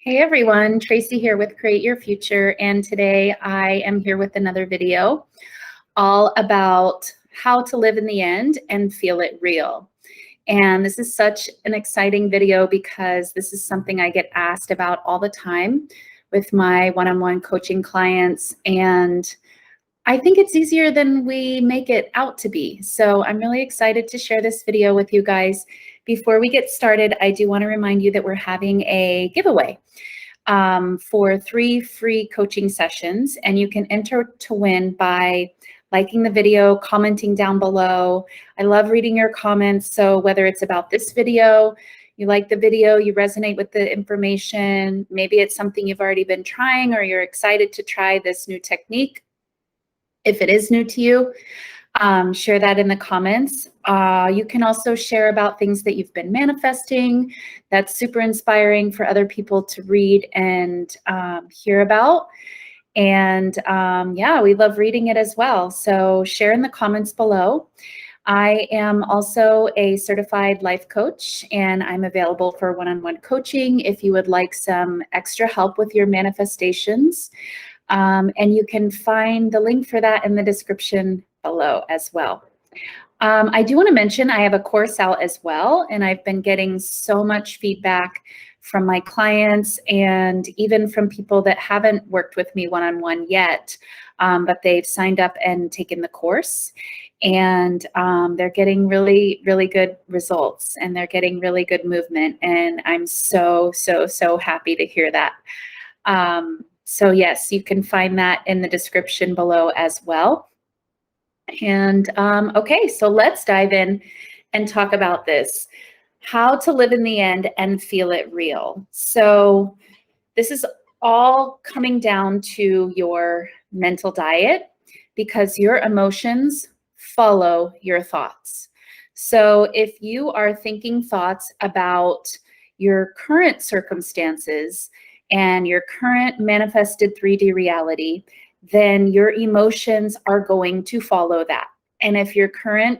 Hey everyone, Traci here with Create Your Future, and today I am here with another video all about how to live in the end and feel it real. And this is such an exciting video because this is something I get asked about all the time with my one-on-one coaching clients, and I think it's easier than we make it out to be. So I'm really excited to share this video with you guys. Before we get started, I do want to remind you that we're having a giveaway for 3 free coaching sessions, and you can enter to win by liking the video, commenting down below. I love reading your comments. So whether it's about this video, you like the video, you resonate with the information, maybe it's something you've already been trying or you're excited to try this new technique. If it is new to you, share that in the comments. You can also share about things that you've been manifesting. That's super inspiring for other people to read and hear about. And yeah, we love reading it as well. So share in the comments below. I am also a certified life coach, and I'm available for one-on-one coaching if you would like some extra help with your manifestations. And you can find the link for that in the description below as well. I do want to mention I have a course out as well, and I've been getting so much feedback from my clients and even from people that haven't worked with me one-on-one yet, but they've signed up and taken the course, and they're getting really, really good results, and they're getting really good movement, and I'm so happy to hear that. So yes, you can find that in the description below as well. And okay, so let's dive in and talk about this. How to live in the end and feel it real. So this is all coming down to your mental diet, because your emotions follow your thoughts. So if you are thinking thoughts about your current circumstances and your current manifested 3D reality, then your emotions are going to follow that. And if your current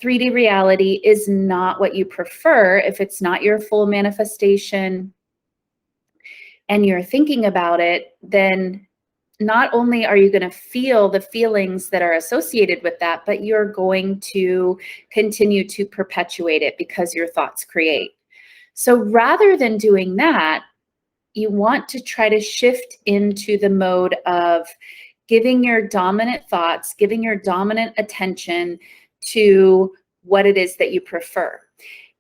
3D reality is not what you prefer, if it's not your full manifestation and you're thinking about it, then not only are you going to feel the feelings that are associated with that, but you're going to continue to perpetuate it because your thoughts create. So rather than doing that, you want to try to shift into the mode of giving your dominant thoughts, giving your dominant attention to what it is that you prefer.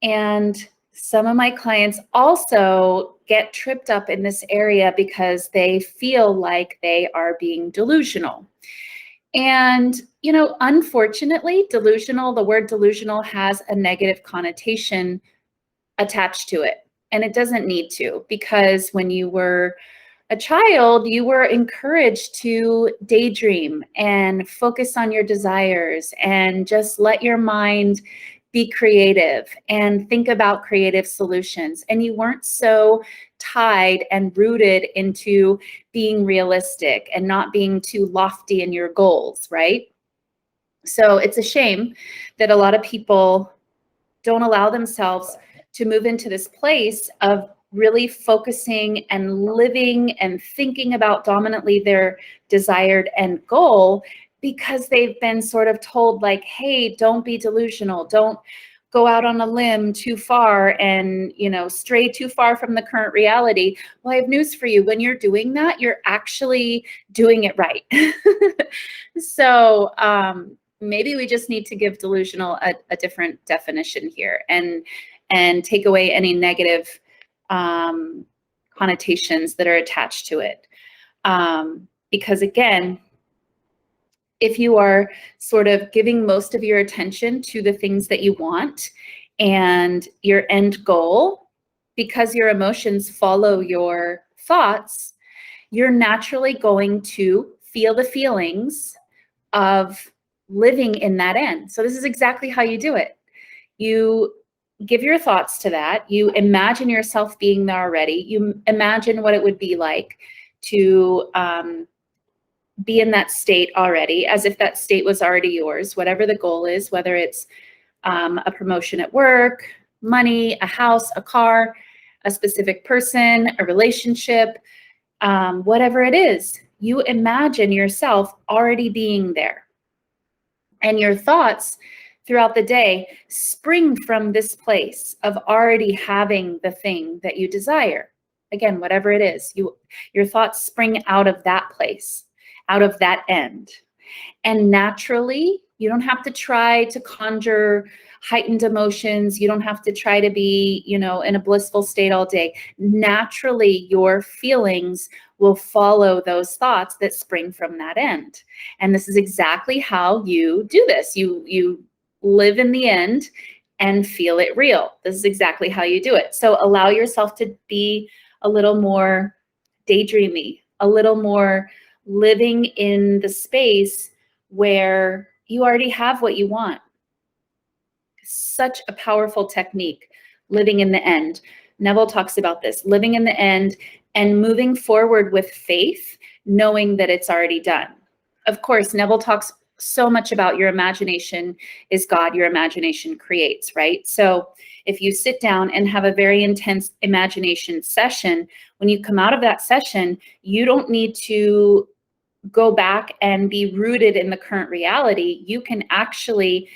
And some of my clients also get tripped up in this area because they feel like they are being delusional. And, you know, unfortunately, delusional, the word delusional has a negative connotation attached to it. And it doesn't need to, because when you were a child, you were encouraged to daydream and focus on your desires and just let your mind be creative and think about creative solutions. And you weren't so tied and rooted into being realistic and not being too lofty in your goals, right? So it's a shame that a lot of people don't allow themselves to move into this place of really focusing and living and thinking about dominantly their desired end goal, because they've been sort of told like, hey, don't be delusional, don't go out on a limb too far and, you know, stray too far from the current reality. Well, I have news for you. When you're doing that, you're actually doing it right. So maybe we just need to give delusional a different definition here, and take away any negative connotations that are attached to it. Because again, if you are sort of giving most of your attention to the things that you want and your end goal, because your emotions follow your thoughts, you're naturally going to feel the feelings of living in that end. So this is exactly how you do it. You give your thoughts to that. You imagine yourself being there already. You imagine what it would be like to be in that state already, as if that state was already yours, whatever the goal is, whether it's a promotion at work, money, a house, a car, a specific person, a relationship, whatever it is, you imagine yourself already being there. And your thoughts throughout the day spring from this place of already having the thing that you desire. Again, whatever it is, your thoughts spring out of that place, out of that end. And naturally, you don't have to try to conjure heightened emotions. You don't have to try to be, in a blissful state all day. Naturally, your feelings will follow those thoughts that spring from that end. And this is exactly how you do this. You live in the end and feel it real. This is exactly how you do it. So allow yourself to be a little more daydreamy, a little more living in the space where you already have what you want. Such a powerful technique, living in the end. Neville talks about this, living in the end and moving forward with faith, knowing that it's already done. Of course, Neville talks so much about your imagination is God, your imagination creates, right? So if you sit down and have a very intense imagination session, when you come out of that session, you don't need to go back and be rooted in the current reality. You can actually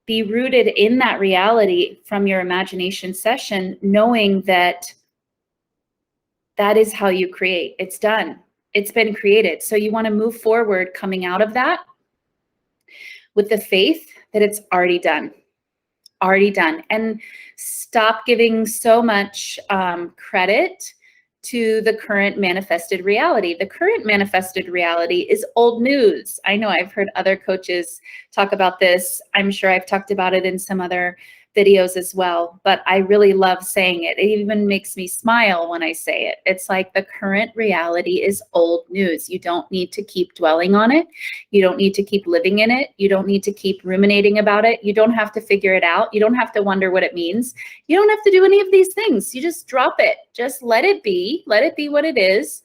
be rooted in that reality from your imagination session, knowing that that is how you create. It's done. It's been created. So you want to move forward coming out of that with the faith that it's already done. Already done. And stop giving so much credit to the current manifested reality. The current manifested reality is old news. I know I've heard other coaches talk about this. I'm sure I've talked about it in some other videos as well, but I really love saying it. It even makes me smile when I say it. It's like the current reality is old news. You don't need to keep dwelling on it. You don't need to keep living in it. You don't need to keep ruminating about it. You don't have to figure it out. You don't have to wonder what it means. You don't have to do any of these things. You just drop it. Just let it be. Let it be what it is.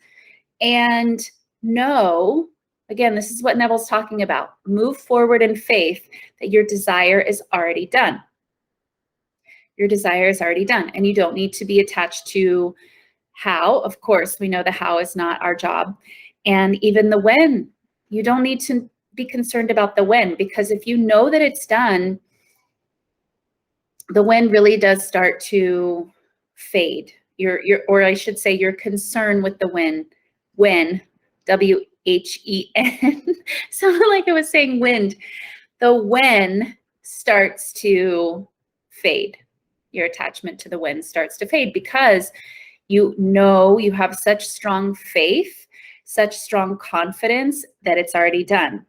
And know, again, this is what Neville's talking about. Move forward in faith that your desire is already done. Your desire is already done, and you don't need to be attached to how. Of course, we know the how is not our job. And even the when, you don't need to be concerned about the when, because if you know that it's done, the when really does start to fade. Or I should say, your concern with the when, W-H-E-N, sounded like I was saying wind. The when starts to fade. Your attachment to the when starts to fade because you know you have such strong faith, such strong confidence that it's already done.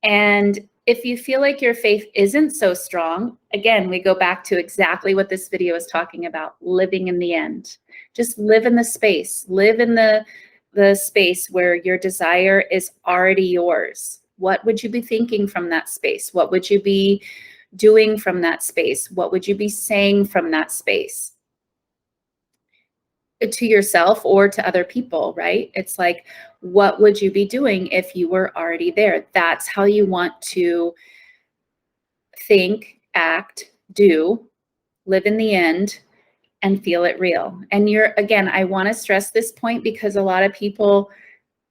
And if you feel like your faith isn't so strong, again, we go back to exactly what this video is talking about, living in the end. Just live in the space. Live in the space where your desire is already yours. What would you be thinking from that space? What would you be doing from that space? What would you be saying from that space? To yourself or to other people, right? It's like, what would you be doing if you were already there? That's how you want to think, act, do, live in the end, and feel it real. And again, I want to stress this point because a lot of people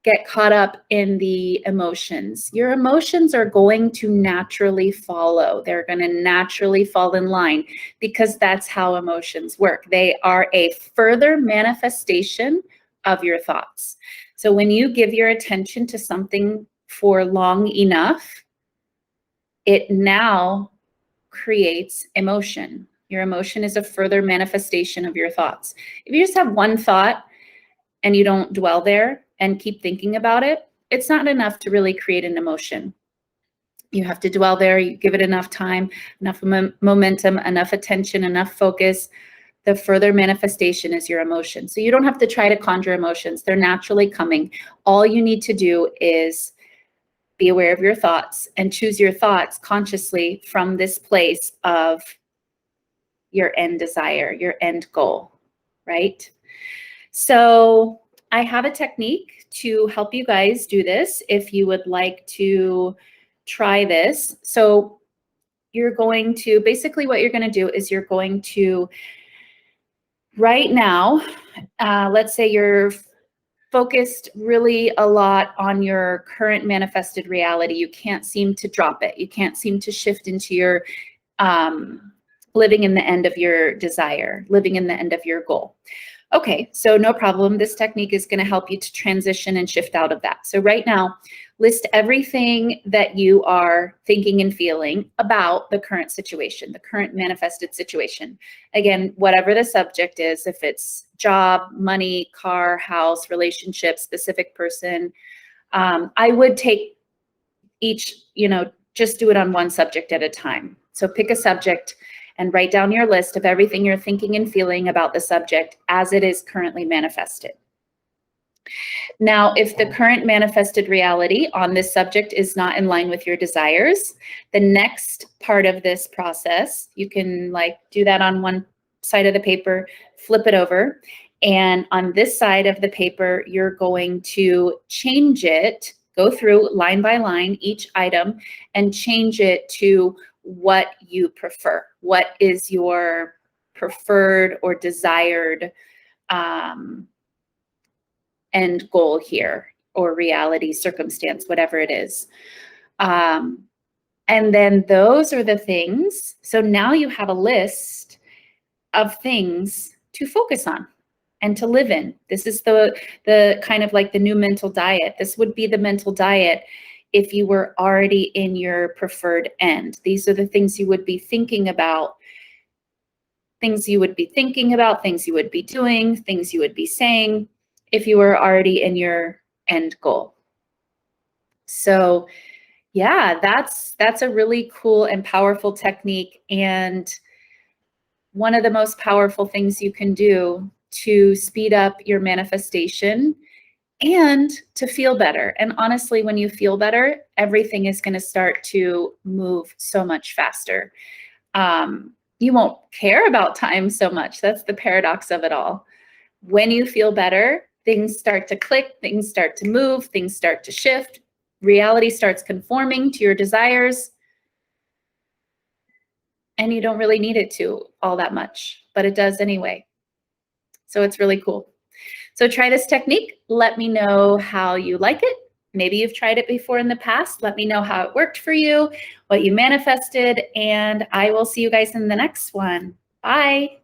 get caught up in the emotions. Your emotions are going to naturally follow. They're going to naturally fall in line because that's how emotions work. They are a further manifestation of your thoughts. So when you give your attention to something for long enough, it now creates emotion. Your emotion is a further manifestation of your thoughts. If you just have one thought and you don't dwell there and keep thinking about it, it's not enough to really create an emotion. You have to dwell there, you give it enough time, enough momentum, enough attention, enough focus. The further manifestation is your emotion. So you don't have to try to conjure emotions. They're naturally coming. All you need to do is be aware of your thoughts and choose your thoughts consciously from this place of your end desire, your end goal, right? So I have a technique to help you guys do this if you would like to try this. So you're going to, basically what you're going to do is you're going to Right now, let's say you're focused really a lot on your current manifested reality. You can't seem to drop it. You can't seem to shift into your living in the end of your desire, living in the end of your goal. Okay, so no problem. This technique is going to help you to transition and shift out of that. So right now, list everything that you are thinking and feeling about the current situation, the current manifested situation. Again, whatever the subject is, if it's job, money, car, house, relationship, specific person, I would take each, just do it on one subject at a time. So pick a subject and write down your list of everything you're thinking and feeling about the subject as it is currently manifested. Now, if the current manifested reality on this subject is not in line with your desires, the next part of this process, you can do that on one side of the paper, flip it over, and on this side of the paper, you're going to change it, go through line by line each item and change it to what you prefer. What is your preferred or desired end goal here, or reality, circumstance, whatever it is. And then those are the things. So now you have a list of things to focus on and to live in. This is the kind of like the new mental diet. This would be the mental diet if you were already in your preferred end. These are the things you would be thinking about, things you would be doing, things you would be saying if you were already in your end goal. So yeah, that's a really cool and powerful technique, and one of the most powerful things you can do to speed up your manifestation and to feel better. And honestly, when you feel better, everything is going to start to move so much faster. You won't care about time so much. That's the paradox of it all. When you feel better, things start to click, things start to move, things start to shift. Reality starts conforming to your desires. And you don't really need it to all that much, but it does anyway. So it's really cool. So try this technique. Let me know how you like it. Maybe you've tried it before in the past. Let me know how it worked for you, what you manifested, and I will see you guys in the next one. Bye.